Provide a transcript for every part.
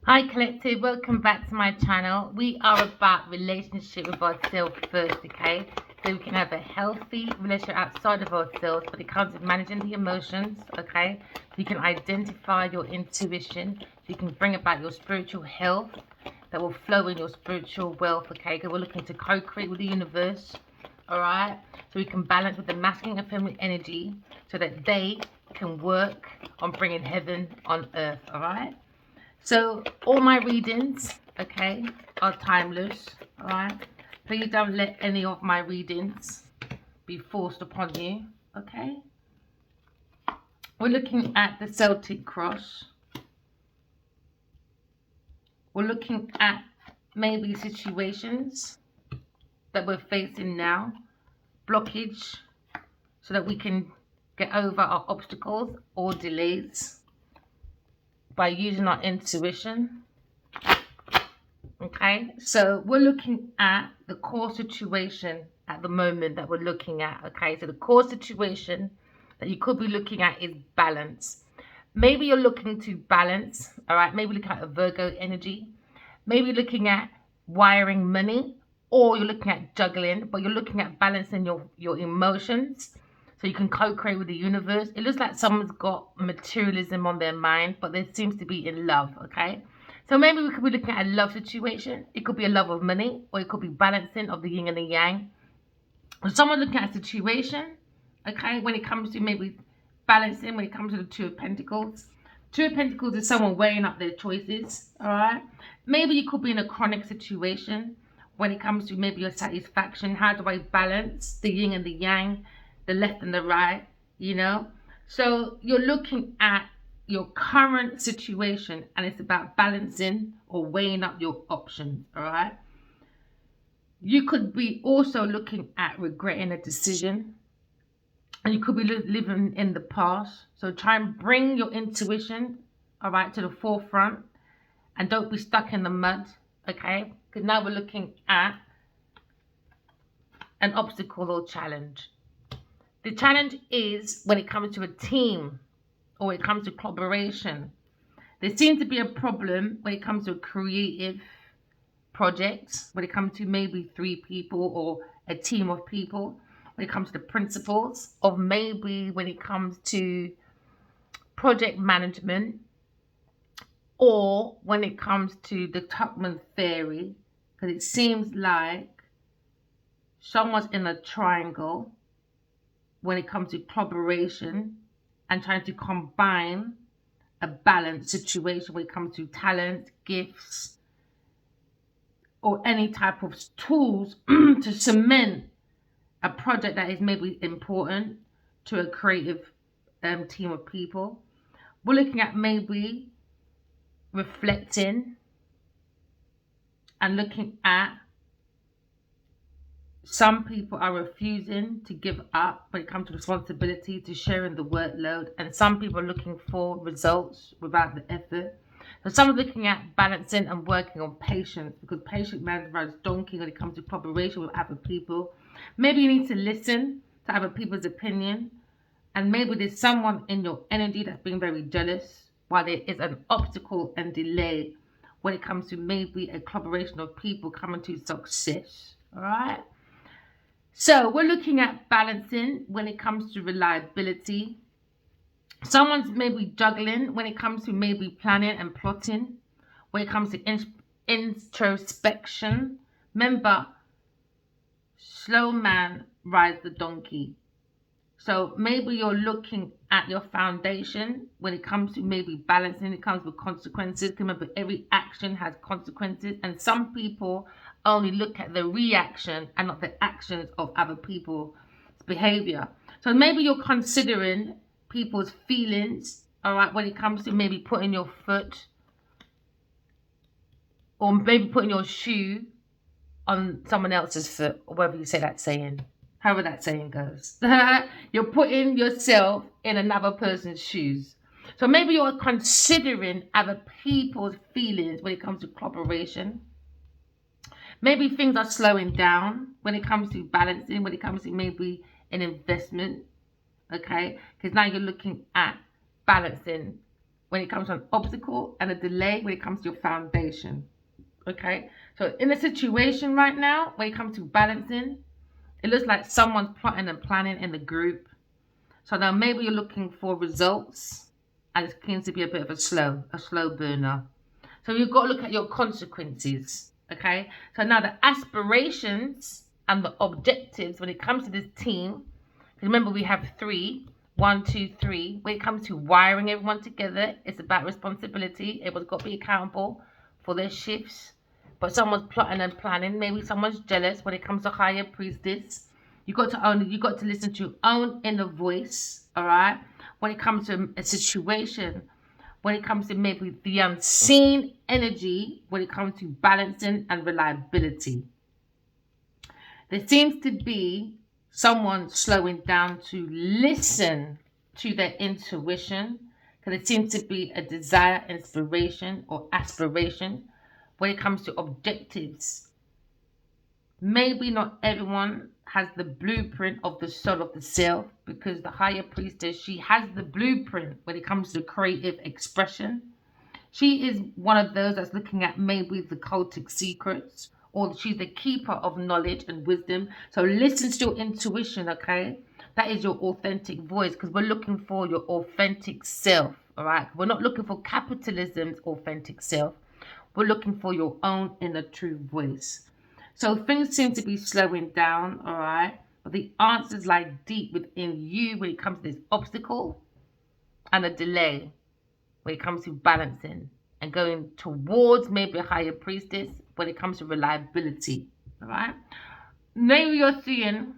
Hi Collective, welcome back to my channel. We are about relationship with ourselves first, okay? So we can have a healthy relationship outside of ourselves, but it comes with managing the emotions, okay? So you can identify your intuition, so you can bring about your spiritual health that will flow in your spiritual wealth, okay? Because we're looking to co-create with the universe, all right? So we can balance with the masculine and feminine energy so that they can work on bringing heaven on earth, all right? So all my readings, okay, are timeless, all right? Please don't let any of my readings be forced upon you, okay? We're looking at the Celtic cross. We're looking at maybe situations that we're facing now, blockage, so that we can get over our obstacles or delays by using our intuition. Okay, so we're looking at the core situation at the moment that we're looking at. Okay, so the core situation that you could be looking at is balance. Maybe you're looking to balance, all right? Maybe looking at a Virgo energy. Maybe looking at wiring money, or you're looking at juggling, but you're looking at balancing your emotions so you can co-create with the universe. It looks like someone's got materialism on their mind, but there seems to be in love, okay? So maybe we could be looking at a love situation. It could be a love of money, or it could be balancing of the yin and the yang. Or someone looking at a situation, okay, when it comes to maybe balancing, when it comes to the Two of Pentacles. Two of Pentacles is someone weighing up their choices, all right? Maybe you could be in a chronic situation when it comes to maybe your satisfaction. How do I balance the yin and the yang, the left and the right, you know? So you're looking at your current situation and it's about balancing or weighing up your options, all right? You could be also looking at regretting a decision, and you could be living in the past. So try and bring your intuition, all right, to the forefront, and don't be stuck in the mud, okay? Because now we're looking at an obstacle or challenge. The challenge is when it comes to a team or when it comes to collaboration. There seems to be a problem when it comes to a creative project, when it comes to maybe 3 people or a team of people, when it comes to the principles of maybe when it comes to project management, or when it comes to the Tuckman theory, because it seems like someone's in a triangle when it comes to collaboration and trying to combine a balanced situation when it comes to talent, gifts, or any type of tools to cement a project that is maybe important to a creative team of people. We're looking at maybe reflecting and looking at some people are refusing to give up when it comes to responsibility, to sharing the workload, and some people are looking for results without the effort. So some are looking at balancing and working on patience, because patient man runs donkey when it comes to cooperation with other people. Maybe you need to listen to other people's opinion, and maybe there's someone in your energy that's being very jealous, while there is an obstacle and delay when it comes to maybe a collaboration of people coming to success. All right. So we're looking at balancing when it comes to reliability. Someone's maybe juggling when it comes to maybe planning and plotting. When it comes to introspection. Remember, slow man rides the donkey. So maybe you're looking at your foundation when it comes to maybe balancing. It comes with consequences. Remember, every action has consequences, and some people only look at the reaction and not the actions of other people's behavior. So maybe you're considering people's feelings, all right, when it comes to maybe putting your foot or maybe putting your shoe on someone else's foot, or whatever you say that saying. However that saying goes. You're putting yourself in another person's shoes. So maybe you're considering other people's feelings when it comes to cooperation. Maybe things are slowing down when it comes to balancing, when it comes to maybe an investment. Okay? Because now you're looking at balancing when it comes to an obstacle, and a delay when it comes to your foundation. Okay, so in a situation right now, when it comes to balancing, it looks like someone's plotting and planning in the group. So now maybe you're looking for results, and it seems to be a bit of a slow burner. So you've got to look at your consequences. Okay, so now the aspirations and the objectives when it comes to this team. Remember, we have three. 1, 2, 3. When it comes to wiring everyone together, it's about responsibility. Everyone's got to be accountable for their shifts. But someone's plotting and planning. Maybe someone's jealous when it comes to higher priestess. You got to listen to your own inner voice. All right. When it comes to a situation, when it comes to maybe the unseen energy, when it comes to balancing and reliability, there seems to be someone slowing down to listen to their intuition, because it seems to be a desire, inspiration, or aspiration when it comes to objectives. Maybe not everyone has the blueprint of the soul of the self, because the higher priestess, she has the blueprint when it comes to creative expression. She is one of those that's looking at maybe the cultic secrets, or she's the keeper of knowledge and wisdom. So listen to your intuition, okay? That is your authentic voice, because we're looking for your authentic self, all right? We're not looking for capitalism's authentic self. We're looking for your own inner true voice. So things seem to be slowing down, all right? But the answers lie deep within you when it comes to this obstacle and a delay when it comes to balancing and going towards maybe a higher priestess when it comes to reliability. All right. Maybe you're seeing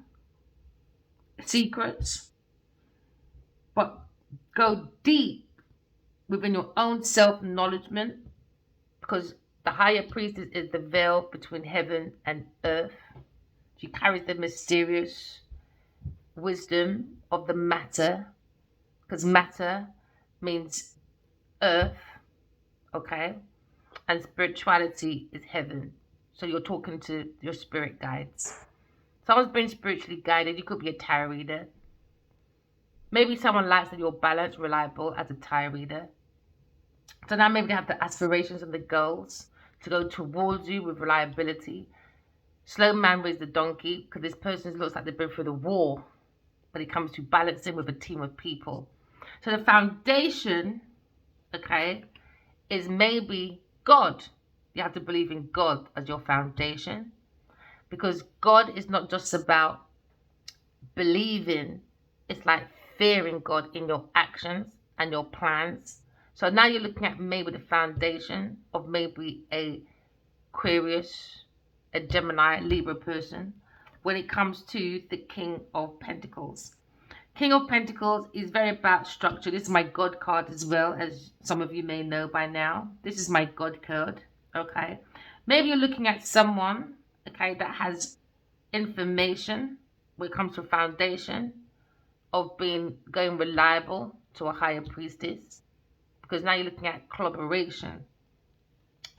secrets, but go deep within your own self-acknowledgement, because the higher priestess is the veil between heaven and earth. She carries the mysterious wisdom of the matter, because matter means earth, okay, and spirituality is heaven. So you're talking to your spirit guides. Someone's been spiritually guided. You could be a tarot reader. Maybe someone likes that you're balanced, reliable as a tarot reader. So now maybe they have the aspirations and the goals to go towards you with reliability. Slow man raised the donkey, because this person looks like they've been through the war when it comes to balancing with a team of people. So the foundation, okay, is maybe God. You have to believe in God as your foundation, because God is not just about believing, it's like fearing God in your actions and your plans. So now you're looking at maybe the foundation of maybe a Aquarius, a Gemini, Libra person when it comes to the King of Pentacles. King of Pentacles is very about structure. This is my God card as well, as some of you may know by now. This is my God card, okay? Maybe you're looking at someone, okay, that has information when it comes to a foundation of going reliable to a higher priestess, because now you're looking at collaboration.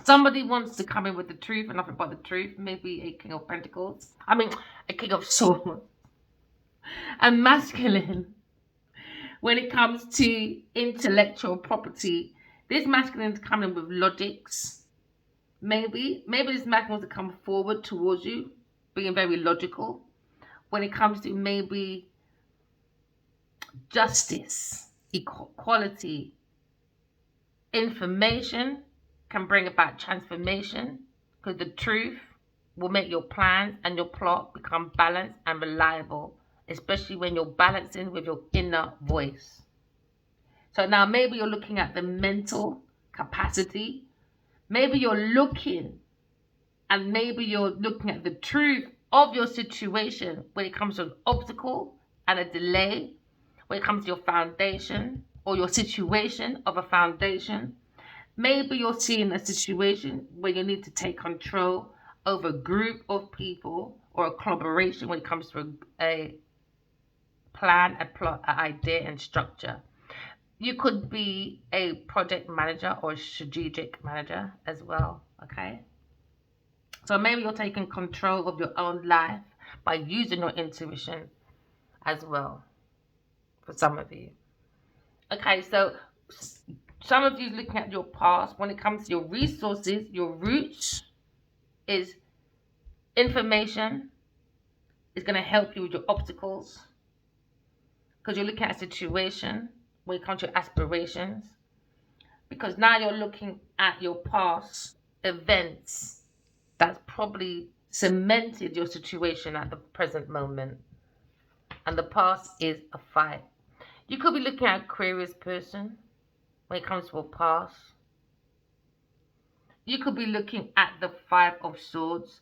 Somebody wants to come in with the truth and nothing but the truth. Maybe a King of Pentacles. I mean, a King of Swords. And masculine, when it comes to intellectual property, this masculine is coming with logics. Maybe this masculine wants to come forward towards you, being very logical. When it comes to maybe justice, equality, information can bring about transformation, because the truth will make your plans and your plot become balanced and reliable, especially when you're balancing with your inner voice. So now maybe you're looking at the mental capacity. Maybe you're looking at the truth of your situation when it comes to an obstacle and a delay, when it comes to your foundation or your situation of a foundation. Maybe you're seeing a situation where you need to take control over a group of people or a collaboration when it comes to a plan, a plot, an idea, and structure. You could be a project manager or a strategic manager as well, okay? So maybe you're taking control of your own life by using your intuition as well, for some of you. Okay, so Some of you looking at your past when it comes to your resources, your roots is information is going to help you with your obstacles because you're looking at a situation when it comes to your aspirations. Because now you're looking at your past events that's probably cemented your situation at the present moment. And the past is a fight. You could be looking at Aquarius person when it comes to a past. You could be looking at the Five of Swords.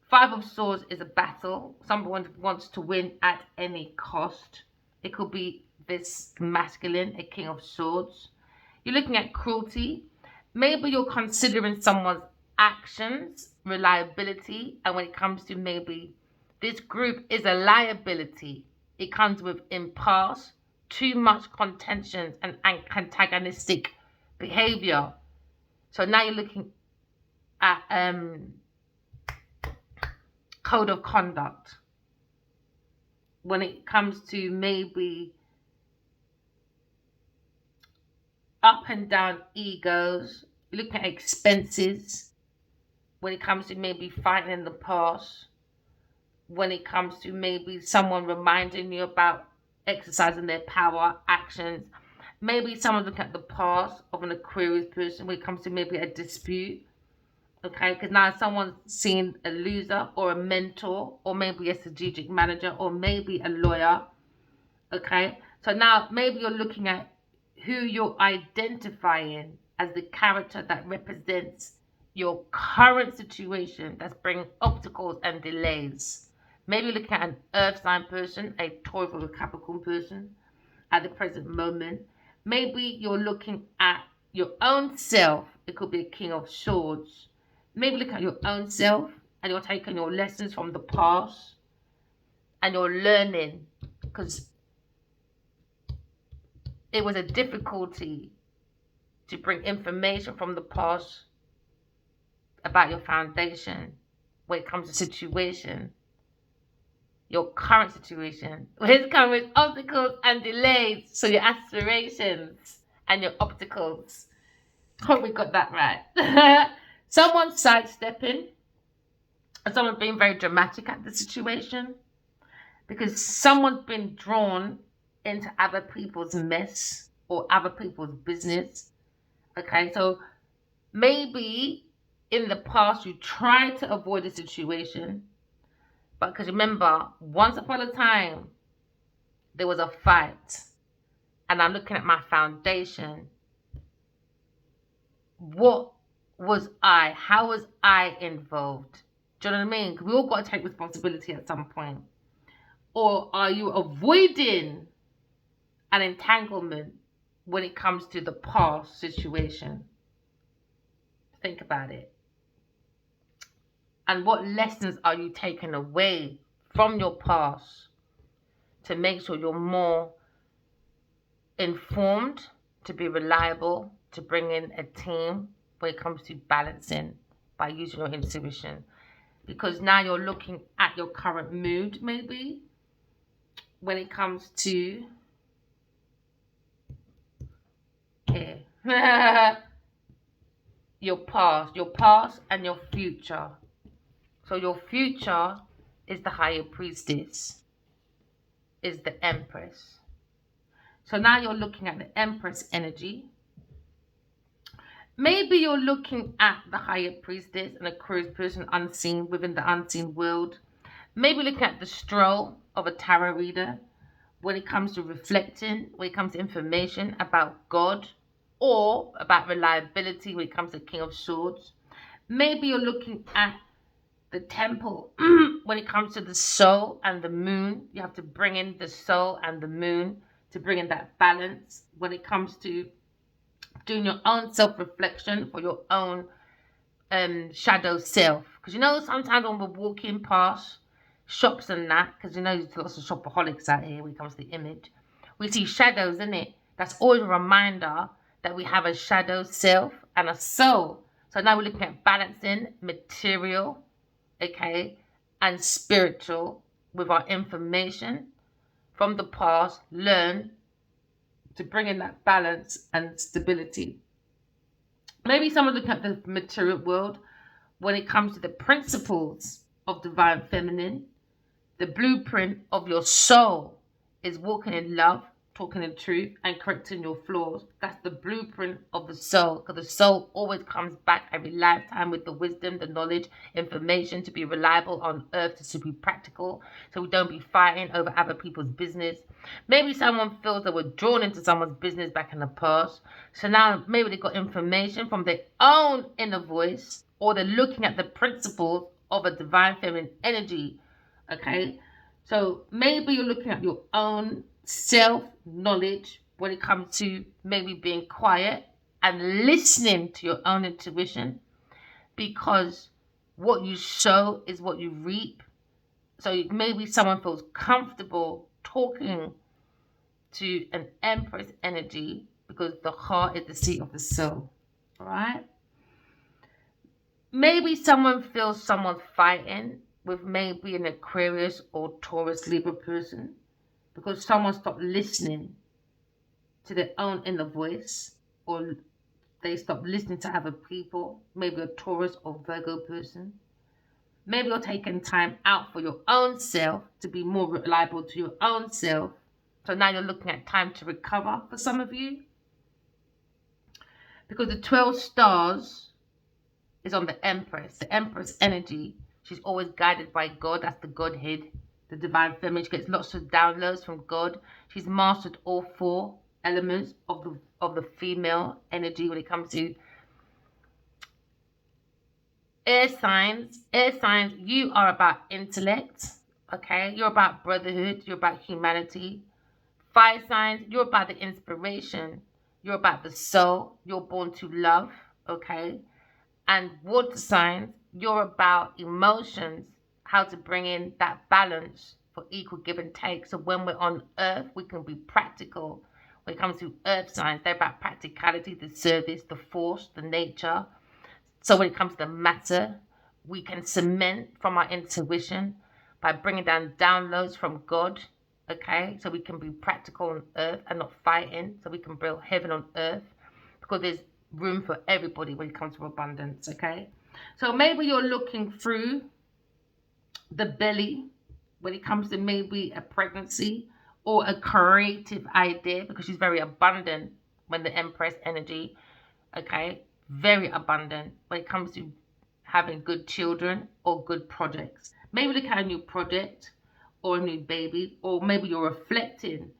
Five of Swords is a battle. Someone wants to win at any cost. It could be this masculine, a King of Swords. You're looking at cruelty. Maybe you're considering someone's actions, reliability, and when it comes to maybe this group is a liability. It comes with impasse, too much contention and antagonistic behavior. So now you're looking at code of conduct when it comes to maybe up and down egos. You're looking at expenses when it comes to maybe fighting in the past, when it comes to maybe someone reminding you about exercising their power, actions. Maybe someone looking at the past of an Aquarius person when it comes to maybe a dispute. Okay, because now someone's seeing a loser or a mentor or maybe a strategic manager or maybe a lawyer. Okay, so now maybe you're looking at who you're identifying as the character that represents your current situation that's bringing obstacles and delays. Maybe you're looking at an earth sign person, a Taurus or a Capricorn person at the present moment. Maybe you're looking at your own self. It could be a King of Swords. Maybe look at your own self and you're taking your lessons from the past and you're learning because it was a difficulty to bring information from the past about your foundation when it comes to situation, your current situation, when it comes with obstacles and delays. So your aspirations and your obstacles. Hope we got that right. Someone sidestepping and someone being very dramatic at the situation because someone's been drawn into other people's mess or other people's business. Okay, so maybe in the past you tried to avoid a situation, but because remember, once upon a time there was a fight, and I'm looking at my foundation. What was I? How was I involved? Do you know what I mean? Because we all got to take responsibility at some point. Or are you avoiding an entanglement when it comes to the past situation? Think about it. And what lessons are you taking away from your past to make sure you're more informed, to be reliable, to bring in a team when it comes to balancing by using your intuition? Because now you're looking at your current mood, maybe, when it comes to your past and your future. So your future is the higher priestess, is the empress. So now you're looking at the empress energy. Maybe you're looking at the higher priestess and a Aquarius person unseen within the unseen world. Maybe looking at the stroll of a tarot reader when it comes to reflecting, when it comes to information about God or about reliability when it comes to King of Swords. Maybe you're looking at the temple when it comes to the soul and the moon. You have to bring in the soul and the moon to bring in that balance when it comes to doing your own self-reflection for your own shadow self. Because you know, sometimes when we're walking past shops and that, because you know there's lots of shopaholics out here when it comes to the image, we see shadows in it. That's always a reminder that we have a shadow self and a soul. So now we're looking at balancing material, okay, and spiritual with our information from the past, learn to bring in that balance and stability Maybe someone's looking at the material world when it comes to the principles of divine feminine. The blueprint of your soul is walking in love, talking in truth, and correcting your flaws. That's the blueprint of the soul, because the soul always comes back every lifetime with the wisdom, the knowledge, information to be reliable on earth, to be practical, so we don't be fighting over other people's business. Maybe someone feels they were drawn into someone's business back in the past, so now maybe they got information from their own inner voice, or they're looking at the principles of a divine feminine energy. Okay, so maybe you're looking at your own self knowledge when it comes to maybe being quiet and listening to your own intuition, because what you sow is what you reap. So maybe someone feels comfortable talking to an Empress energy because the heart is the seat of the soul. All right. Maybe someone feels someone fighting with maybe an Aquarius or Taurus Libra person because someone stopped listening to their own inner voice, or they stopped listening to other people, maybe a Taurus or Virgo person. Maybe you're taking time out for your own self to be more reliable to your own self. So now you're looking at time to recover for some of you. Because the 12 stars is on the Empress energy. She's always guided by God. That's the Godhead, the divine feminine. She gets lots of downloads from God. She's mastered all 4 elements of the female energy when it comes to air signs. Air signs, you are about intellect. Okay, you're about brotherhood. You're about humanity. Fire signs, you're about the inspiration. You're about the soul. You're born to love. Okay. And water signs, you're about emotions, how to bring in that balance for equal give and take. So when we're on earth, we can be practical. When it comes to earth signs, they're about practicality, the service, the force, the nature. So when it comes to matter, we can cement from our intuition by bringing down downloads from God. Okay, so we can be practical on earth and not fighting. So we can build heaven on earth, because there's room for everybody when it comes to abundance. Okay, so maybe you're looking through the belly when it comes to maybe a pregnancy or a creative idea, because she's very abundant when the Empress energy. Okay, very abundant when it comes to having good children or good projects. Maybe look at a new project or a new baby, or maybe you're reflecting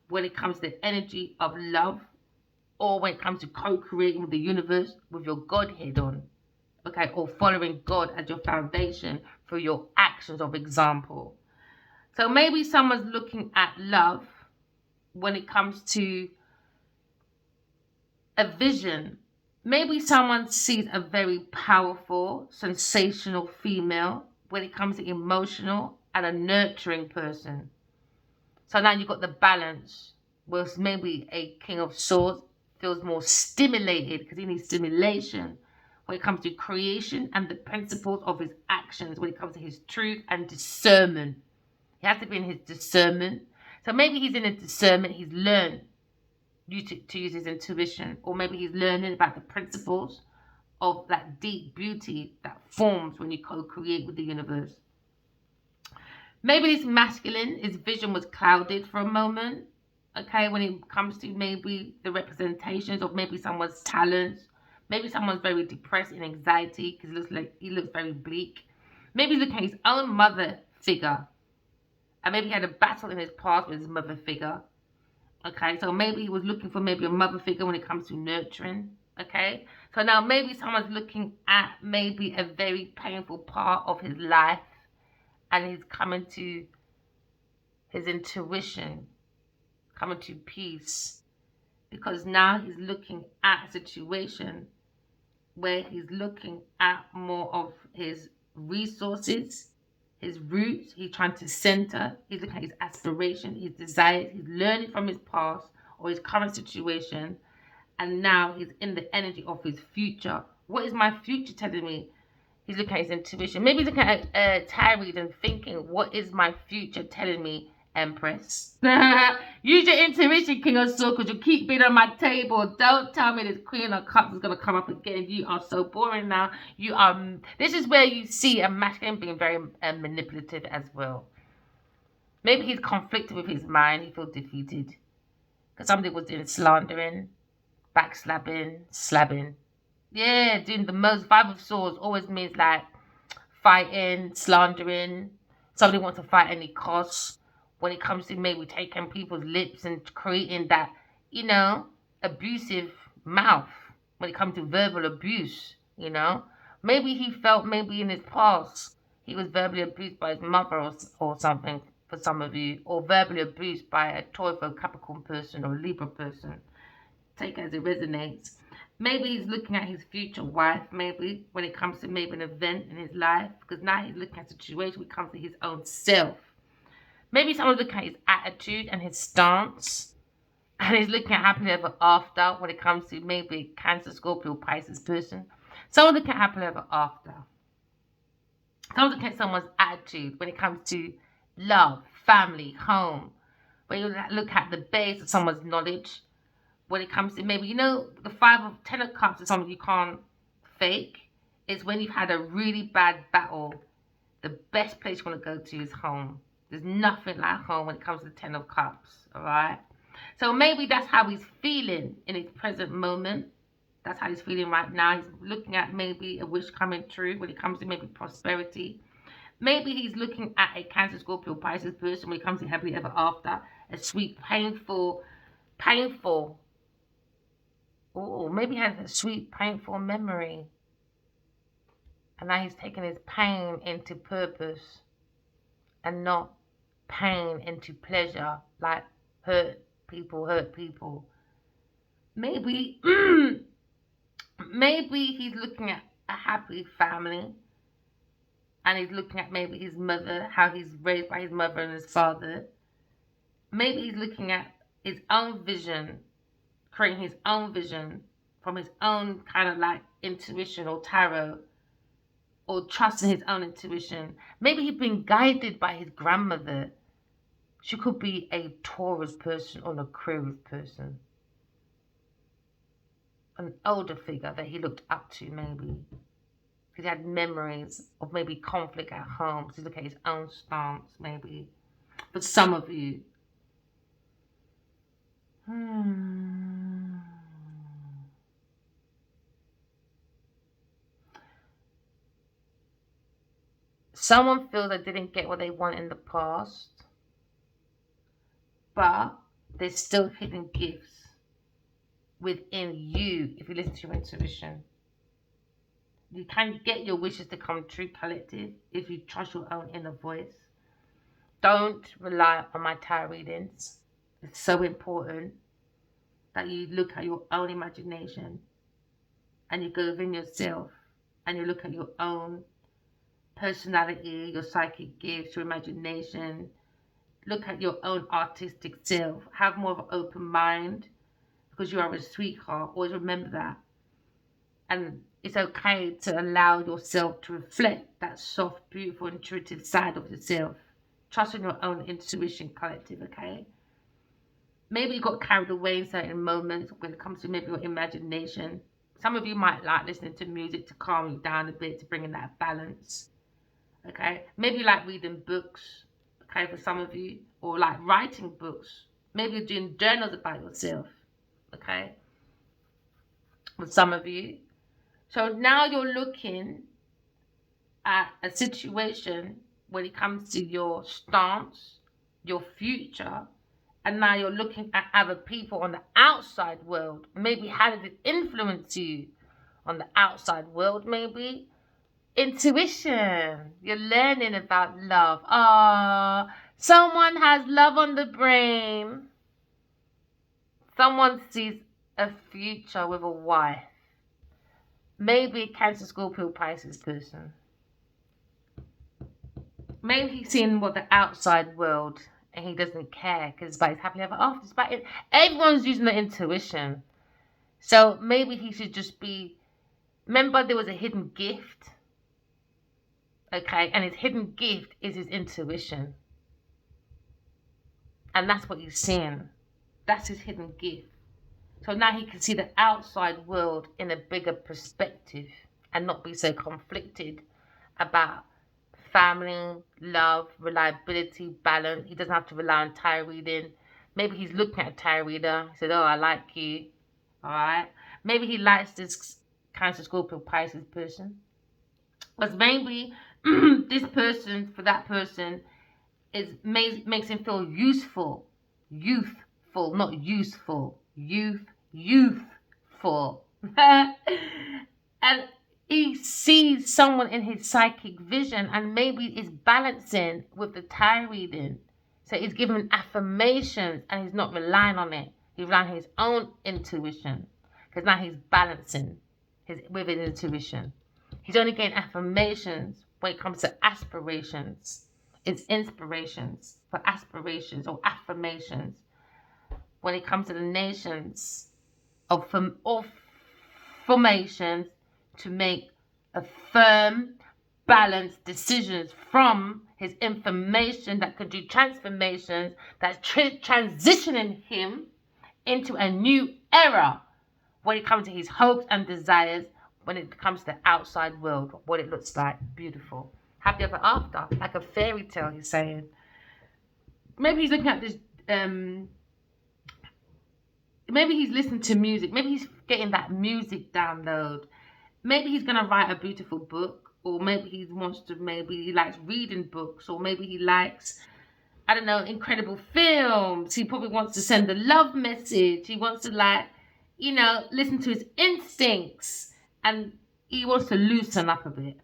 when it comes to the energy of love, or when it comes to co-creating with the universe with your Godhead on, okay, or following God as your foundation for your actions of example. So maybe someone's looking at love when it comes to a vision. Maybe someone sees a very powerful, sensational female when it comes to emotional and a nurturing person. So now you've got the balance, whereas maybe a King of Swords feels more stimulated because he needs stimulation when it comes to creation and the principles of his actions, when it comes to his truth and discernment. He has to be in his discernment. So maybe he's in his discernment, he's learned to use his intuition, or maybe he's learning about the principles of that deep beauty that forms when you co-create with the universe. Maybe this masculine, his vision was clouded for a moment, okay, when it comes to maybe the representations of maybe someone's talents. Maybe someone's very depressed in anxiety because he looks very bleak. Maybe he's looking at his own mother figure, and maybe he had a battle in his past with his mother figure. Okay, so maybe he was looking for maybe a mother figure when it comes to nurturing. Okay, so now maybe someone's looking at maybe a very painful part of his life, and he's coming to his intuition, coming to peace, because now he's looking at a situation where he's looking at more of his resources, his roots. He's trying to center. He's looking at his aspiration, his desires. He's learning from his past or his current situation, and now he's in the energy of his future. What is my future telling me? He's looking at his intuition. Maybe he's looking at tarot and thinking, what is my future telling me? Empress. Use your intuition, King of Swords, because you keep being on my table. Don't tell me this Queen of Cups is going to come up again. You are so boring now. You are. This is where you see a masculine being very manipulative as well. Maybe he's conflicted with his mind. He feels defeated. Because somebody was doing slandering, backslapping, slabbing. Yeah, doing the most. Five of Swords always means like fighting, slandering. Somebody wants to fight any cost. When it comes to maybe taking people's lips and creating that, abusive mouth. When it comes to verbal abuse, maybe he felt maybe in his past he was verbally abused by his mother or something for some of you, or verbally abused by a Tauro, Capricorn person or Libra person. Take it as it resonates. Maybe he's looking at his future wife, maybe, when it comes to maybe an event in his life, because now he's looking at a situation when it comes to his own self. Maybe someone's looking at his attitude and his stance, and he's looking at happily ever after when it comes to maybe Cancer, Scorpio, Pisces person. Someone's looking at happily ever after. Someone's looking at someone's attitude when it comes to love, family, home. When you look at the base of someone's knowledge, when it comes to maybe, the 10 of Cups is something you can't fake. It's when you've had a really bad battle. The best place you want to go to is home. There's nothing like home when it comes to the 10 of Cups, all right? So maybe that's how he's feeling in his present moment. That's how he's feeling right now. He's looking at maybe a wish coming true when it comes to maybe prosperity. Maybe he's looking at a Cancer, Scorpio, Pisces person when it comes to happily ever after. A sweet, painful. Oh, maybe he has a sweet, painful memory. And now he's taking his pain into purpose and not pain into pleasure, like hurt people. Maybe, maybe he's looking at a happy family and he's looking at maybe his mother, how he's raised by his mother and his father. Maybe he's looking at his own vision, creating his own vision from his own kind of like intuition or tarot, or trusting his own intuition. Maybe he's been guided by his grandmother. She could be a Taurus person or an Aquarius person. An older figure that he looked up to maybe. Because he had memories of maybe conflict at home. So look at his own stance maybe. For some of you. Someone feels they didn't get what they want in the past, but there's still hidden gifts within you if you listen to your intuition. You can get your wishes to come true, collective, if you trust your own inner voice. Don't rely on my tarot readings. It's so important that you look at your own imagination and you go within yourself and you look at your own personality, your psychic gifts, your imagination. Look at your own artistic self. Have more of an open mind because you are a sweetheart. Always remember that. And it's okay to allow yourself to reflect that soft, beautiful, intuitive side of yourself. Trust in your own intuition, collective, okay? Maybe you got carried away in certain moments when it comes to maybe your imagination. Some of you might like listening to music to calm you down a bit, to bring in that balance. Okay? Maybe you like reading books, okay, for some of you. Or like writing books. Maybe you're doing journals about yourself. Okay? For some of you. So now you're looking at a situation when it comes to your stance, your future, and now you're looking at other people on the outside world. Maybe how did it influence you on the outside world, maybe? Intuition. You're learning about love. Someone has love on the brain. Someone sees a future with a wife. Maybe Cancer, Scorpio, Pisces person. Maybe he's seeing what the outside world and he doesn't care because it's about his happily ever after. It's about it. Everyone's using their intuition. So maybe he should just be. Remember, there was a hidden gift. Okay, and his hidden gift is his intuition. And that's what he's seeing. That's his hidden gift. So now he can see the outside world in a bigger perspective and not be so conflicted about family, love, reliability, balance. He doesn't have to rely on tarot reading. Maybe he's looking at a tarot reader. He said, "Oh, I like you." All right. Maybe he likes this Cancer, Scorpio, Pisces person. Because maybe this person, for that person, makes him feel useful. Youthful, not useful. Youthful. And he sees someone in his psychic vision and maybe it's balancing with the tarot reading. So he's giving affirmations and he's not relying on it. He's relying on his own intuition. Because now he's balancing with his intuition. He's only getting affirmations when it comes to aspirations. It's inspirations for aspirations or affirmations. When it comes to the nations of formations to make a firm, balanced decisions from his information that could do transformations that's transitioning him into a new era when it comes to his hopes and desires, when it comes to the outside world, what it looks like. Beautiful. Happy ever after, like a fairy tale, he's saying. Maybe he's looking at this, maybe he's listening to music. Maybe he's getting that music download. Maybe he's going to write a beautiful book, or maybe he likes reading books, or maybe he likes, I don't know, incredible films. He probably wants to send a love message. He wants to listen to his instincts, and he wants to loosen up a bit.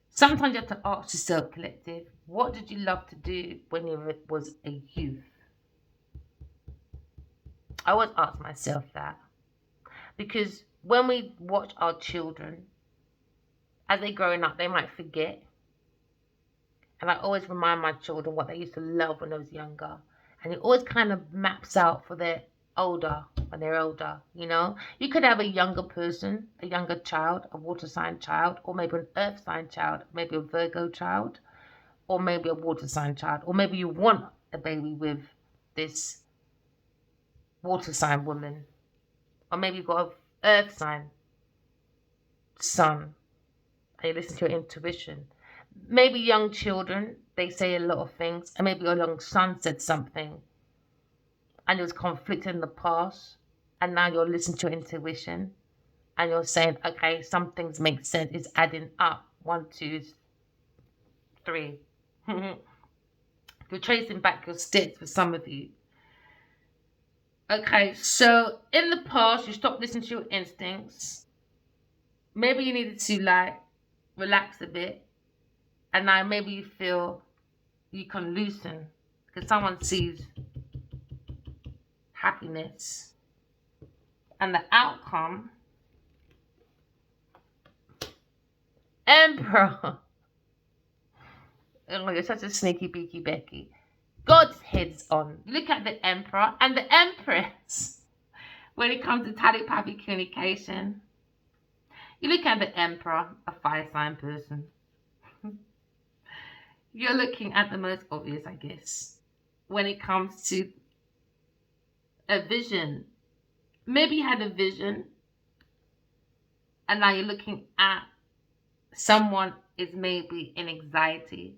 Sometimes you have to ask yourself, collective, what did you love to do when you was a youth? I always ask myself that. Because when we watch our children, as they're growing up, they might forget. And I always remind my children what they used to love when they was younger. And it always kind of maps out for when they're older, You could have a younger person, a younger child, a water sign child, or maybe an earth sign child, maybe a Virgo child, or maybe a water sign child, or maybe you want a baby with this water sign woman, or maybe you've got an earth sign son, and you listen to your intuition. Maybe young children, they say a lot of things, and maybe your young son said something, and there was conflict in the past, and now you're listening to your intuition, and you're saying, okay, some things make sense. It's adding up. 1, 2, 3. You're tracing back your steps for some of you. Okay, so in the past, you stopped listening to your instincts. Maybe you needed to relax a bit, and now maybe you feel you can loosen because someone sees happiness, and the outcome, Emperor. Oh, you're such a sneaky beaky Becky. God's head's on. Look at the Emperor and the Empress. When it comes to telepathic communication, you look at the Emperor, a fire sign person. You're looking at the most obvious, I guess, when it comes to a vision. Maybe you had a vision, and now you're looking at someone is maybe in anxiety,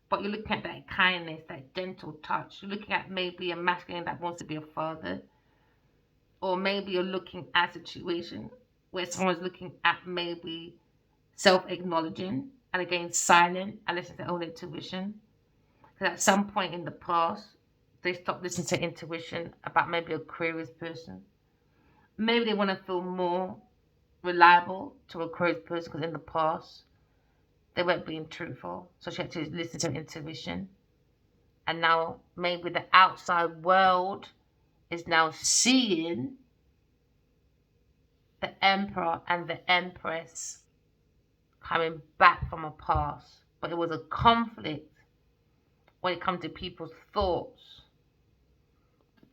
but you're looking at that kindness, that gentle touch. You're looking at maybe a masculine that wants to be a father, or maybe you're looking at a situation where someone's looking at maybe self-acknowledging and again silent and listening to their own intuition. Because at some point in the past, they stopped listening to intuition about maybe a Aquarius person. Maybe they want to feel more reliable to a Aquarius person because in the past, they weren't being truthful. So she had to listen to intuition. And now maybe the outside world is now seeing the Emperor and the Empress coming back from a past. But it was a conflict when it comes to people's thoughts.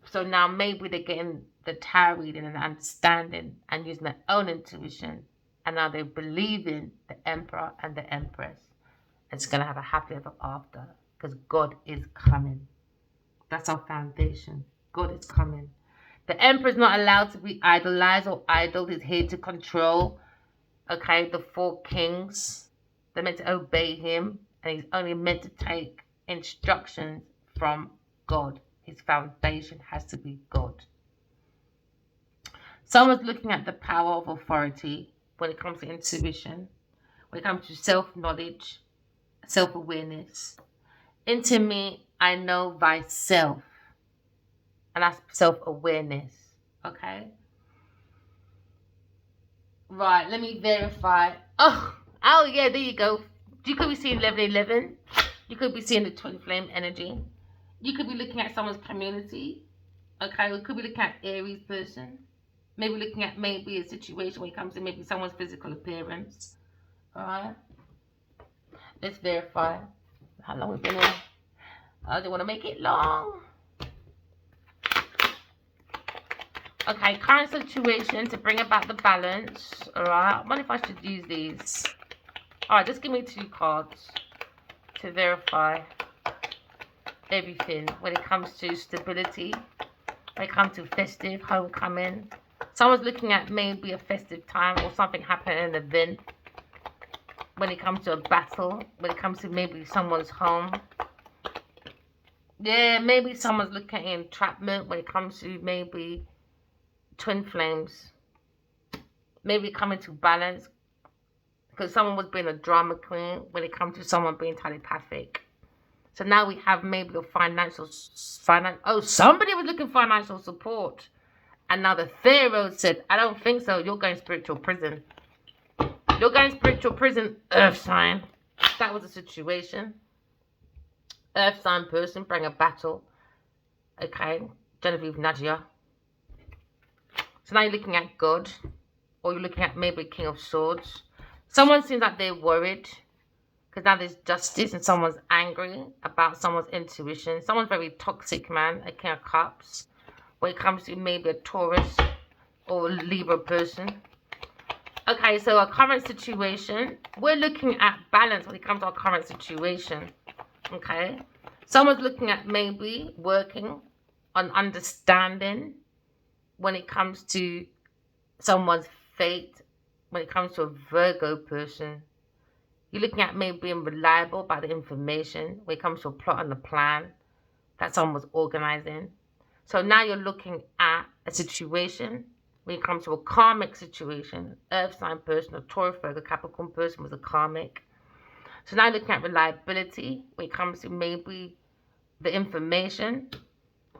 So now maybe they're getting the tarot reading and understanding and using their own intuition. And now they're believing the Emperor and the Empress. It's going to have a happy ever after because God is coming. That's our foundation. God is coming. The emperor is not allowed to be idolized or idle. He's here to control. Okay, the 4 kings. They're meant to obey him. And he's only meant to take instructions from God. His foundation has to be God. Someone's looking at the power of authority when it comes to intuition, when it comes to self-knowledge, self-awareness. Into me, I know thyself. And that's self-awareness. Okay? Right, let me verify. Oh, yeah, there you go. You could be seeing 1111. You could be seeing the twin flame energy. You could be looking at someone's community. Okay, we could be looking at Aries person. Maybe looking at maybe a situation when it comes to maybe someone's physical appearance. Alright. Let's verify how long we've been here. I don't want to make it long. Okay, current situation to bring about the balance. Alright, I wonder if I should use these. Alright, just give me 2 cards to verify everything when it comes to stability, when it comes to festive, homecoming. Someone's looking at maybe a festive time or something happening, an event. When it comes to a battle, when it comes to maybe someone's home. Yeah, maybe someone's looking at entrapment when it comes to maybe twin flames. Maybe coming to balance. Because someone was being a drama queen when it comes to someone being telepathic. So now we have maybe a oh, somebody was looking for financial support. And now the Pharaoh said, I don't think so. You're going spiritual prison. You're going spiritual prison, earth sign. That was the situation. Earth sign person bring a battle. Okay. Genevieve Nadia. So now you're looking at God. Or you're looking at maybe King of Swords. Someone seems like they're worried. Because now there's justice and someone's angry about someone's intuition. Someone's very toxic, man. A King of Cups. When it comes to maybe a Taurus or a Libra person. Okay, so our current situation. We're looking at balance when it comes to our current situation. Okay. Someone's looking at maybe working on understanding when it comes to someone's fate. When it comes to a Virgo person. You're looking at maybe being reliable about the information when it comes to a plot and a plan that someone was organizing. So now you're looking at a situation when it comes to a karmic situation. Earth sign person, a Taurus, Virgo, Capricorn person was a karmic. So now you're looking at reliability when it comes to maybe the information.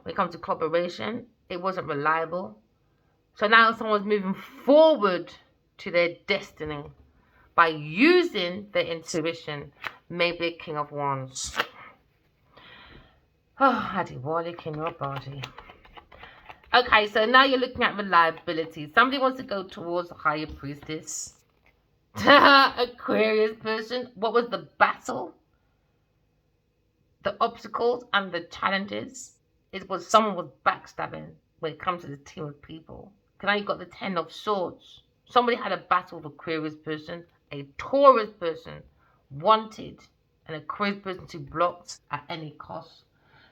When it comes to collaboration, it wasn't reliable. So now someone's moving forward to their destiny by using their intuition. Maybe a King of Wands. Oh, Adiwalik in your body. Okay, so now you're looking at reliability. Somebody wants to go towards the higher priestess. Aquarius person. What was the battle? The obstacles and the challenges. It was someone was backstabbing when it comes to the team of people. Now you got the 10 of Swords. Somebody had a battle with Aquarius person. A Taurus person wanted an Aquarius person to block at any cost.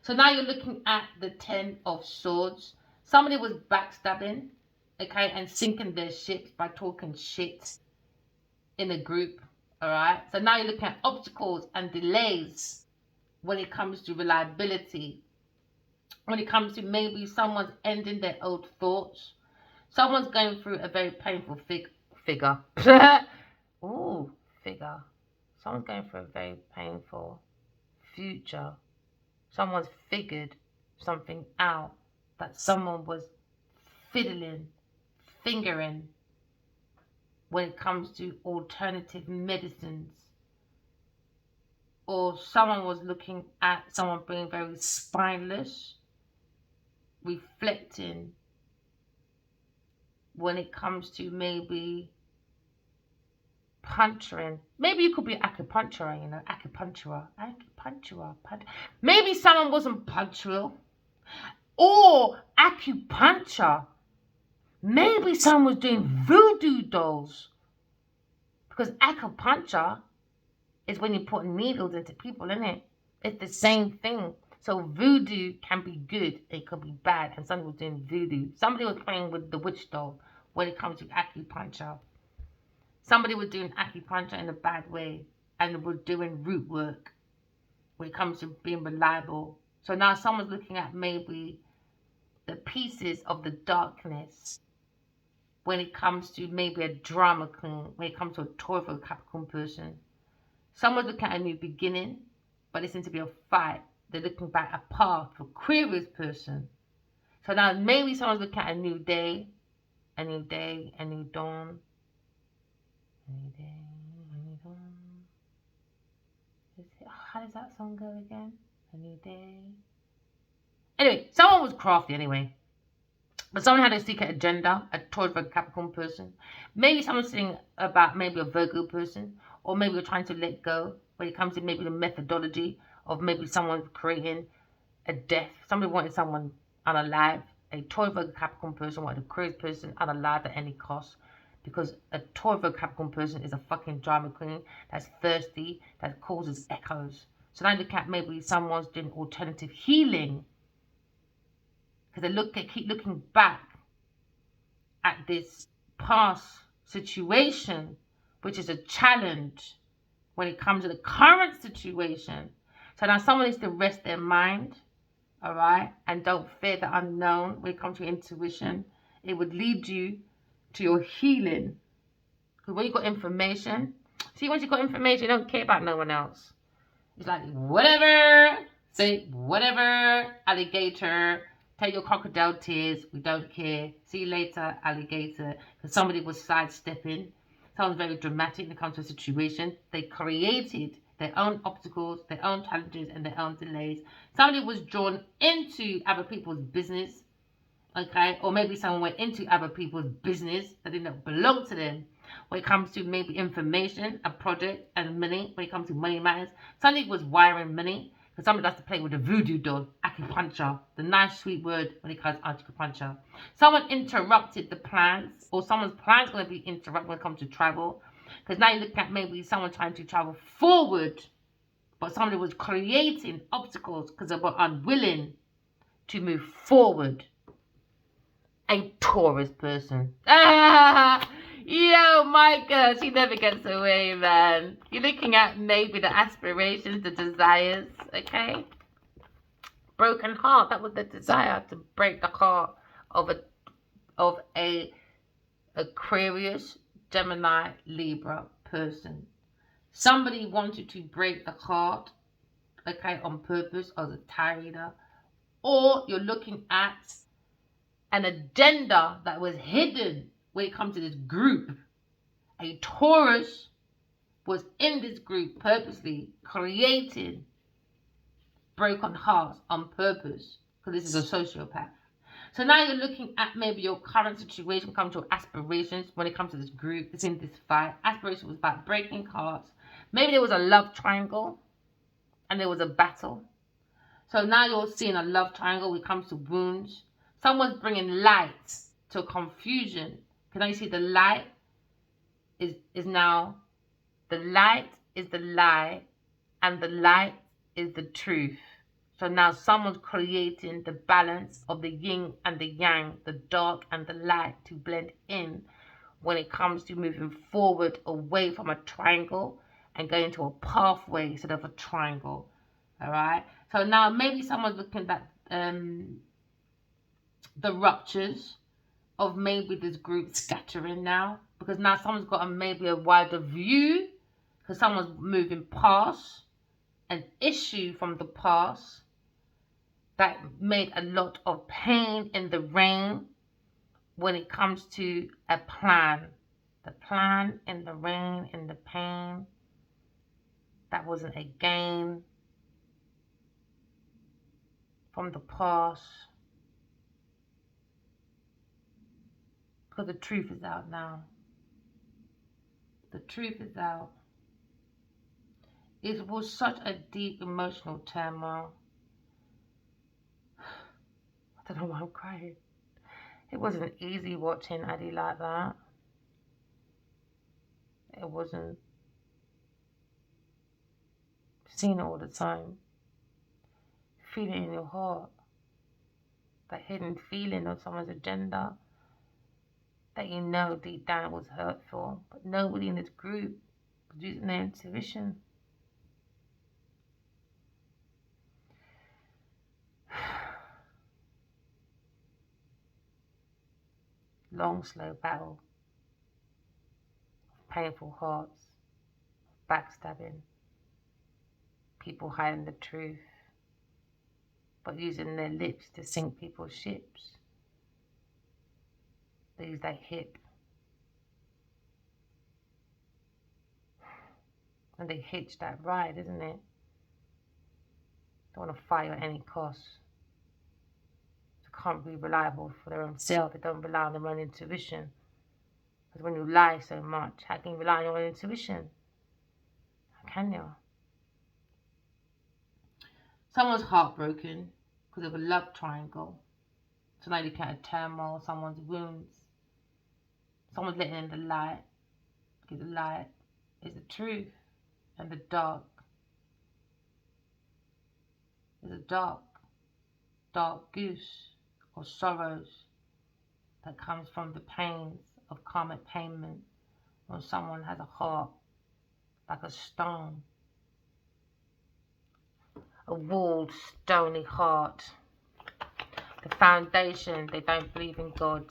So now you're looking at the 10 of Swords. Somebody was backstabbing, okay, and sinking their ships by talking shit in a group, all right? So now you're looking at obstacles and delays when it comes to reliability, when it comes to maybe someone's ending their old thoughts. Someone's going through a very painful figure. Ooh, figure. Someone's going through a very painful future. Someone's figured something out that someone was fingering when it comes to alternative medicines. Or someone was looking at someone being very spineless, reflecting when it comes to maybe puncturing. Maybe you could be an acupuncturist, you know, acupuncturist. Maybe someone wasn't punctual. Or acupuncture. Maybe someone was doing voodoo dolls. Because acupuncture It's when you put needles into people, isn't it? It's the same thing. So voodoo can be good, it can be bad, and somebody was doing voodoo. Somebody was playing with the witch doll when it comes to acupuncture. Somebody was doing acupuncture in a bad way and was doing root work when it comes to being reliable. So now someone's looking at maybe the pieces of the darkness when it comes to maybe a drama queen, when it comes to a Tauro Capricorn person. Someone's looking at a new beginning, but it seems to be a fight. They're looking back a path for Aquarius person. So now maybe someone's looking at a new day, a new day, a new dawn. A new day, a new dawn. How does that song go again? A new day. Anyway, someone was crafty anyway. But someone had a secret agenda, a Taurus Capricorn person. Maybe someone's saying about maybe a Virgo person, or maybe you're trying to let go when it comes to maybe the methodology of maybe someone creating a death. Somebody wanted someone unalive. A Taurus Capricorn person wanted a Aquarius person unalive at any cost. Because a Taurus Capricorn person is a fucking drama queen that's thirsty, that causes echoes. So now look at maybe someone's doing alternative healing. Because they keep looking back at this past situation, which is a challenge when it comes to the current situation. So now someone needs to rest their mind, all right, and don't fear the unknown when it comes to intuition. It would lead you to your healing. Because when you got information, see, once you got information, you don't care about no one else. It's like, whatever, say whatever, alligator. Take your crocodile tears. We don't care. See you later, alligator. Because somebody was sidestepping. Someone's very dramatic when it comes to a situation. They created their own obstacles, their own challenges, and their own delays. Somebody was drawn into other people's business. Okay? Or maybe someone went into other people's business that didn't belong to them. When it comes to maybe information, a project, and money. When it comes to money matters. Somebody was wiring money. Because somebody likes to play with a voodoo doll, acupuncture, the nice sweet word when it comes to acupuncture. Someone interrupted the plans, or someone's plans going to be interrupted when it comes to travel. Because now you look at maybe someone trying to travel forward, but somebody was creating obstacles because they were unwilling to move forward. A Taurus person. Yo, my girl, she never gets away, man. You're looking at maybe the aspirations, the desires, okay? Broken heart, that was the desire, to break the heart of a Aquarius, Gemini, Libra person. Somebody wanted to break the heart, okay, on purpose, as a tarot reader. Or you're looking at an agenda that was hidden when it comes to this group. A Taurus was in this group purposely creating broken hearts on purpose, because this is a sociopath. So now you're looking at maybe your current situation, comes to aspirations when it comes to this group, it's in this fight. Aspiration was about breaking hearts. Maybe there was a love triangle and there was a battle. So now you're seeing a love triangle when it comes to wounds. Someone's bringing light to confusion. Because now you see the light is now, the light is the lie, and the light is the truth. So now someone's creating the balance of the yin and the yang, the dark and the light, to blend in when it comes to moving forward away from a triangle and going to a pathway instead of a triangle. All right. So now maybe someone's looking at the ruptures of maybe this group scattering now, because now someone's got maybe a wider view, because someone's moving past an issue from the past that made a lot of pain in the rain when it comes to a plan. The plan in the rain, in the pain, that wasn't a gain from the past. Because the truth is out now. The truth is out. It was such a deep emotional turmoil. I don't know why I'm crying. It wasn't easy watching Addie like that. It wasn't. seeing it all the time. Feel it in your heart. That hidden feeling of someone's agenda that you know deep down it was hurtful, but nobody in this group was using their intuition. Long, slow battle, painful hearts, backstabbing, people hiding the truth, but using their lips to sink people's ships. They use that hip. And they hitch that ride, isn't it? They want to fight at any cost. They can't be reliable for their own self. They don't rely on their own intuition. Because when you lie so much, how can you rely on your own intuition? How can you? Someone's heartbroken because of a love triangle. So now you look at a turmoil, someone's wounds. Someone's letting in the light. Because the light is the truth. And the dark is a dark goose or sorrows that comes from the pains of karmic payment when someone has a heart like a stone, a walled, stony heart. The foundation, they don't believe in God.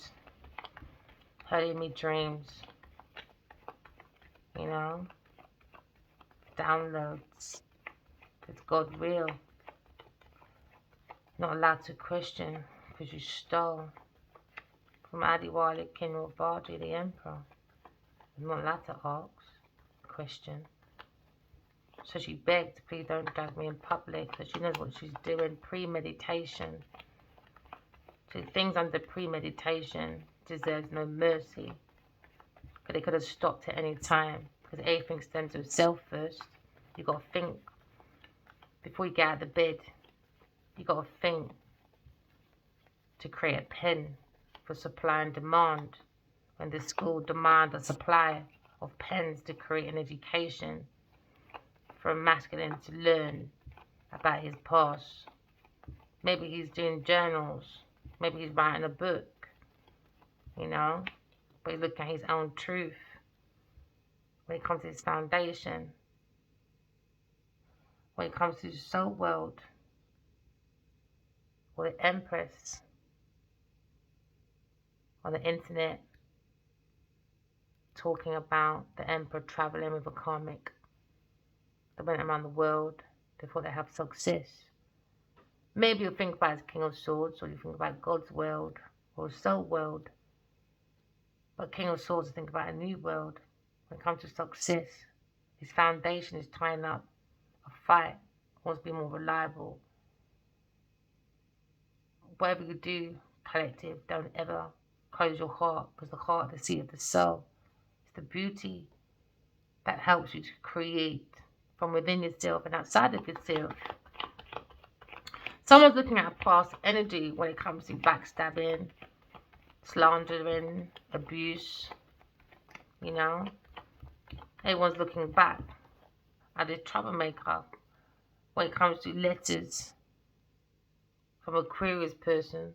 Hurting me dreams, downloads. Is God real? Not allowed to question because you stole from Adiwali King Baji, the Emperor. I'm not allowed to ask, question. So she begged, please don't drag me in public, because she knows what she's doing. Premeditation. So things under premeditation deserves no mercy. Because they could have stopped at any time. Because everything stems with self first. You got to think before you get out of the bed. You got to think to create a pen for supply and demand. When the school demand a supply of pens to create an education for a masculine to learn about his past. Maybe he's doing journals. Maybe he's writing a book. But he's looking at his own truth when it comes to his foundation. When it comes to the soul world, or the Empress on the internet talking about the Emperor traveling with a Karmic. They went around the world. They thought they have success. Maybe you think about it as King of Swords, or you think about God's world, or soul world. But King of Swords, think about a new world. When it comes to success, his foundation is tying up a fight. Wants to be more reliable. Whatever you do, collective, don't ever close your heart, because the heart is the seat of the soul. It's the beauty that helps you to create from within yourself and outside of yourself. Someone's looking at a past energy when it comes to backstabbing, slandering, abuse. Everyone's looking back at a troublemaker when it comes to letters from a Aquarius person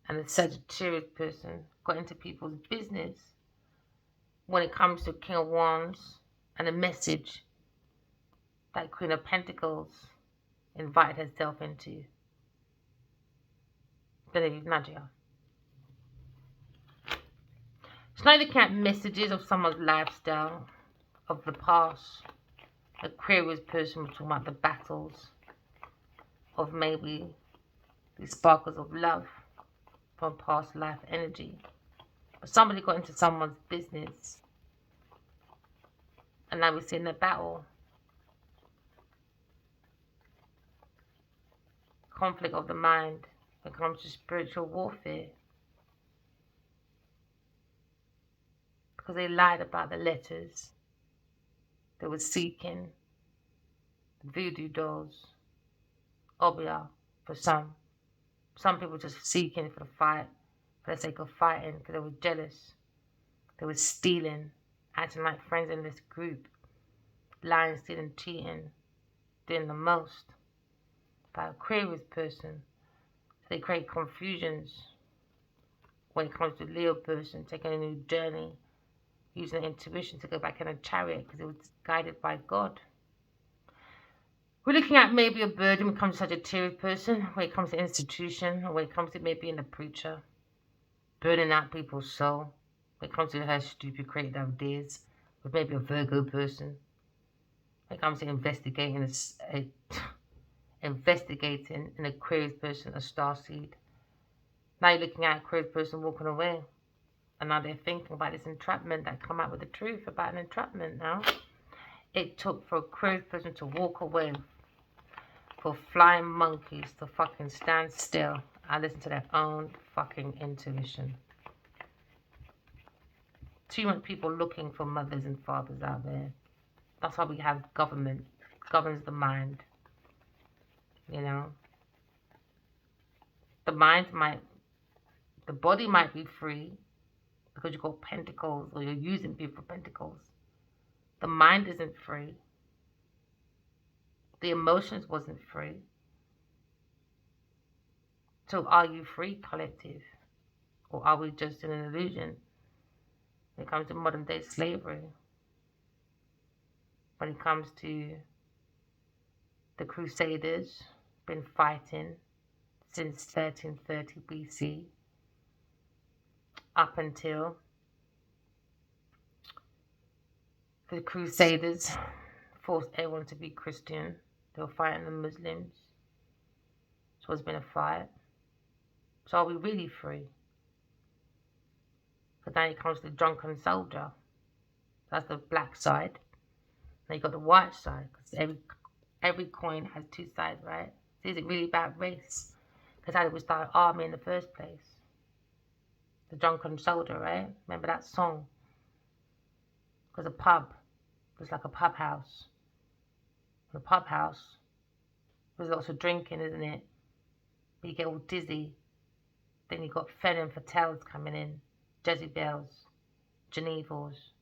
and a Sagittarius person got into people's business when it comes to King of Wands and a message that Queen of Pentacles invited herself into. Believe Nadia. It's not looking at messages of someone's lifestyle of the past. Aquarius person was talking about the battles of maybe the sparkles of love from past life energy. But somebody got into someone's business and now we're seeing the battle. Conflict of the mind when it comes to spiritual warfare. Because they lied about the letters. They were seeking voodoo dolls, obia for some. Some people just seeking for the fight, for the sake of fighting, because they were jealous. They were stealing, acting like friends in this group, lying, stealing, cheating. doing the most. About Aquarius person, they create confusions when it comes to Leo person taking a new journey, using intuition to go back in a chariot because it was guided by God. We're looking at maybe a burden when it comes to Sagittarius person, when it comes to institution, or when it comes to maybe in a preacher, burning out people's soul, when it comes to her stupid creative ideas, with maybe a Virgo person, when it comes to investigating investigating an Aquarius person, a starseed. Now you're looking at Aquarius person walking away. And now they're thinking about this entrapment that come out with the truth about an entrapment now. It took for Aquarius person to walk away, for flying monkeys to fucking stand still and listen to their own fucking intuition. Too much people looking for mothers and fathers out there. That's why we have government. Governs the mind. You know? The body might be free because you've got pentacles or you're using people for pentacles. The mind isn't free. The emotions wasn't free. So are you free, collective? Or are we just in an illusion when it comes to modern day slavery? When it comes to the Crusaders, been fighting since 1330 BC up until the Crusaders forced everyone to be Christian. They were fighting the Muslims. So it's been a fight. So are we really free? Because now it comes to the drunken soldier. That's the black side. Now you've got the white side. Because every coin has two sides, right? So is it really about race? Because how did we start an army in the first place? The drunken soldier, right? Remember that song? Because a pub was like a pub house. The pub house, there's lots of drinking, isn't it? But you get all dizzy. Then you've got Femme Fatales coming in, Jezebels, Genevals.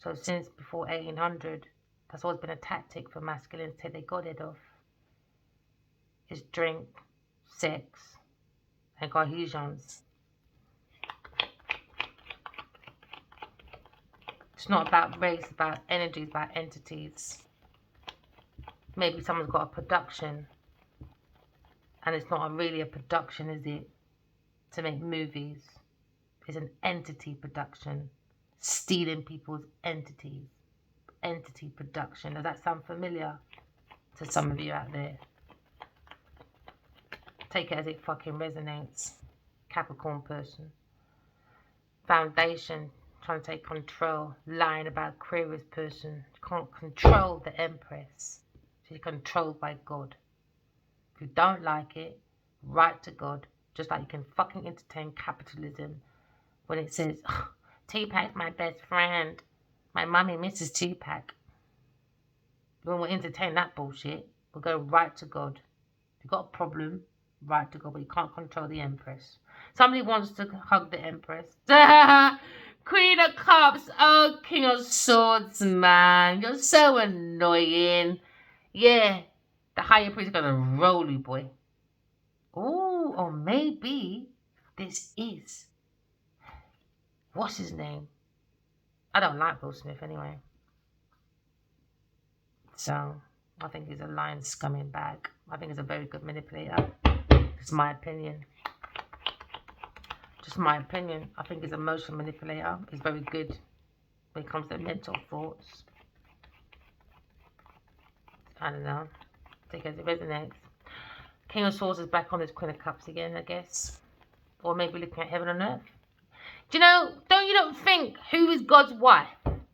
So since before 1800, that's always been a tactic for masculine to take their godhead off. Is drink, sex, and cohesions. It's not about race, it's about energies, about entities. Maybe someone's got a production, and it's not really a production, is it? To make movies. It's an entity production. Stealing people's entities. Entity production. Does that sound familiar to some of you out there? Take it as it fucking resonates. Capricorn person. Foundation. Trying to take control. Lying about Aquarius person. You can't control the Empress. She's controlled by God. If you don't like it, write to God. Just like you can fucking entertain capitalism when it says, oh, Tupac's my best friend. My mummy misses Tupac. When we entertain that bullshit, we'll go right to God. If you've got a problem, write to God, but you can't control the Empress. Somebody wants to hug the Empress. Queen of Cups. Oh, King of Swords, man. You're so annoying. Yeah, the higher priest is gonna roll you, boy. Ooh, or maybe this is, what's his name? I don't like Will Smith anyway. So, I think he's a lying scumming bag. I think he's a very good manipulator. It's my opinion. Just my opinion. I think he's an emotional manipulator. He's very good when it comes to mental thoughts. I don't know. Take it as it resonates. King of Swords is back on his Queen of Cups again, I guess. Or maybe looking at heaven and earth. Do you know, don't think, who is God's wife?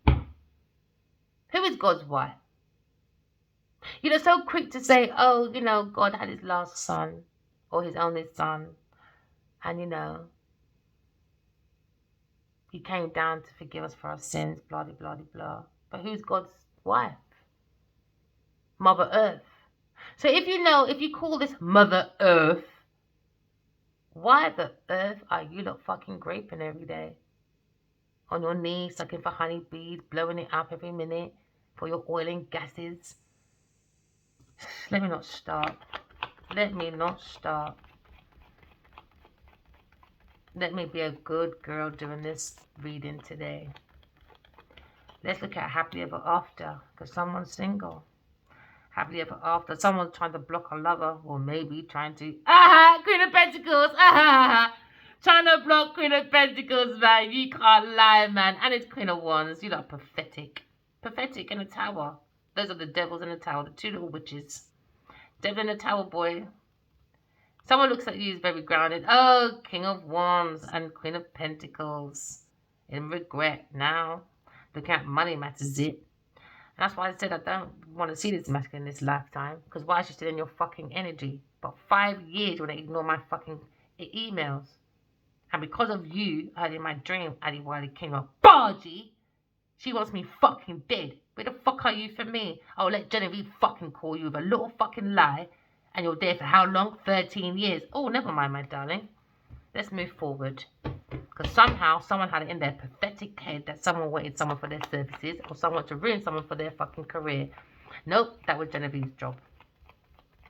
Who is God's wife? You know, so quick to say, oh, you know, God had his last son or his only son. And, you know, he came down to forgive us for our sins, blah, blah, blah, blah. But who's God's wife? Mother Earth. So if you call this Mother Earth, why the earth are you lot fucking graping every day? On your knees, sucking for honeybees, blowing it up every minute for your oil and gases. Let me not start. Let me not start. Let me be a good girl doing this reading today. Let's look at happily ever after, because someone's single. Happily ever after. Someone's trying to block a lover, or maybe trying to... Queen of Pentacles! Trying to block Queen of Pentacles, man. You can't lie, man. And it's Queen of Wands. You lot are pathetic. Pathetic in the tower. Those are the devils in the tower. The two little witches. Devil in the tower, boy. Someone looks at you as very grounded. Oh, King of Wands and Queen of Pentacles. In regret now. Looking at money matters it. And that's why I said I don't want to see this masculine in this lifetime. Because why is she still in your fucking energy? But 5 years when I ignore my fucking emails. And because of you, I had in my dream, Addy Wiley came up, Bargy! She wants me fucking dead. Where the fuck are you for me? I'll let Genevieve fucking call you with a little fucking lie. And you're there for how long? 13 years. Oh, never mind, my darling. Let's move forward. Because somehow someone had it in their pathetic head that someone wanted someone for their services. Or someone to ruin someone for their fucking career. Nope, that was Genevieve's job.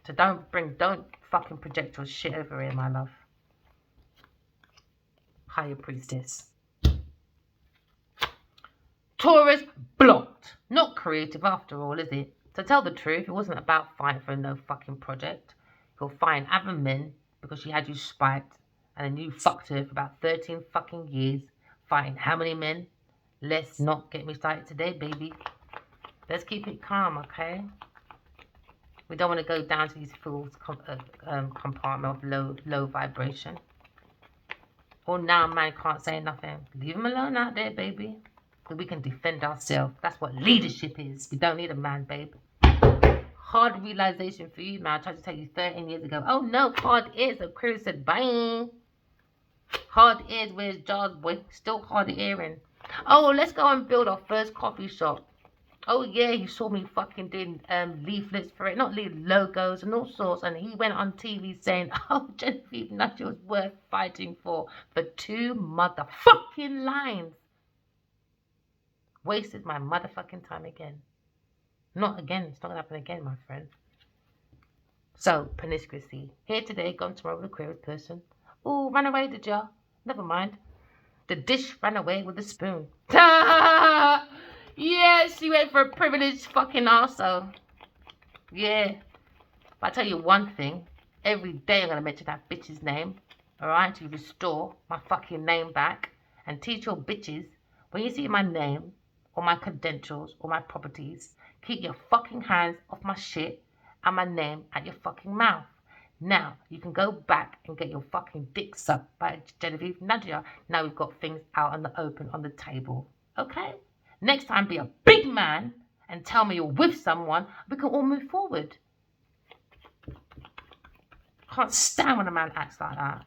So don't fucking project your shit over here, my love. Higher Priestess. Taurus blocked. Not creative after all, is it? To tell the truth, it wasn't about fighting for no fucking project. You'll find other men because she had you spiked and then you fucked her for about 13 fucking years. Fighting how many men? Let's not get me started today, baby. Let's keep it calm, okay? We don't want to go down to these fools' compartment of low vibration. Oh, now man can't say nothing. Leave him alone out there, baby. Because we can defend ourselves. That's what leadership is. We don't need a man, babe. Hard realization for you, man. I tried to tell you 13 years ago. Oh, no, hard ears. Aquarius said, bye. Hard ears, where's Jaws, boy? Still hard hearing. Oh, let's go and build our first coffee shop. Oh, yeah, he saw me fucking doing leaflets for it. Not logos and all sorts. And he went on TV saying, oh, Genevieve Nutty was worth fighting for 2 motherfucking lines. Wasted my motherfucking time again. Not again. It's not going to happen again, my friend. So, promiscuity. Here today, gone tomorrow with a Aquarius person. Oh, ran away, did ya? Never mind. The dish ran away with the spoon. Yeah, she went for a privileged fucking arsehole. Yeah. But I tell you one thing. Every day I'm going to mention that bitch's name. Alright? To restore my fucking name back. And teach your bitches, when you see my name, or my credentials, or my properties, keep your fucking hands off my shit and my name at your fucking mouth. Now, you can go back and get your fucking dick sucked by Genevieve Nadia. Now we've got things out in the open on the table. Okay? Next time, be a big man and tell me you're with someone. We can all move forward. Can't stand when a man acts like that.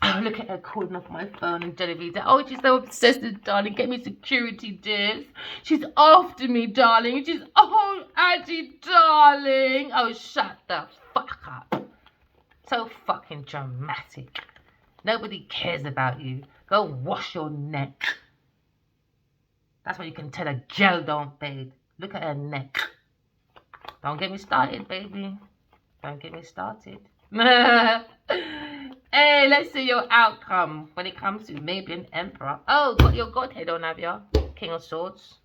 Oh, look at her calling off my phone and Genevieve. Oh, she's so obsessive, darling. Get me security, dears. She's after me, darling. She's, oh, Auntie, darling. Oh, shut the fuck up. So fucking dramatic. Nobody cares about you. Go wash your neck. That's what you can tell a girl don't bathe. Look at her neck. Don't get me started, baby. Don't get me started. Hey, let's see your outcome when it comes to maybe an emperor. Oh, got your godhead on, have you? King of Swords.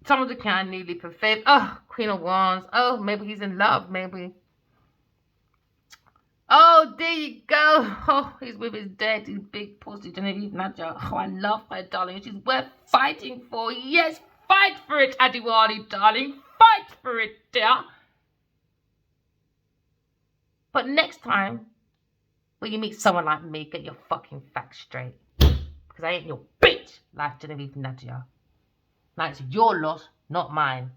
Someone's looking at newly perfect. Oh, Queen of Wands. Oh, maybe he's in love, maybe. Oh, there you go. Oh, he's with his dirty big pussy, Genevieve Nadia. Oh, I love her, darling. She's worth fighting for. Yes, fight for it, Adiwali, darling. Fight for it, dear. But next time, when you meet someone like me, get your fucking facts straight. Because I ain't your bitch like Genevieve Nadia. Now it's your loss, not mine.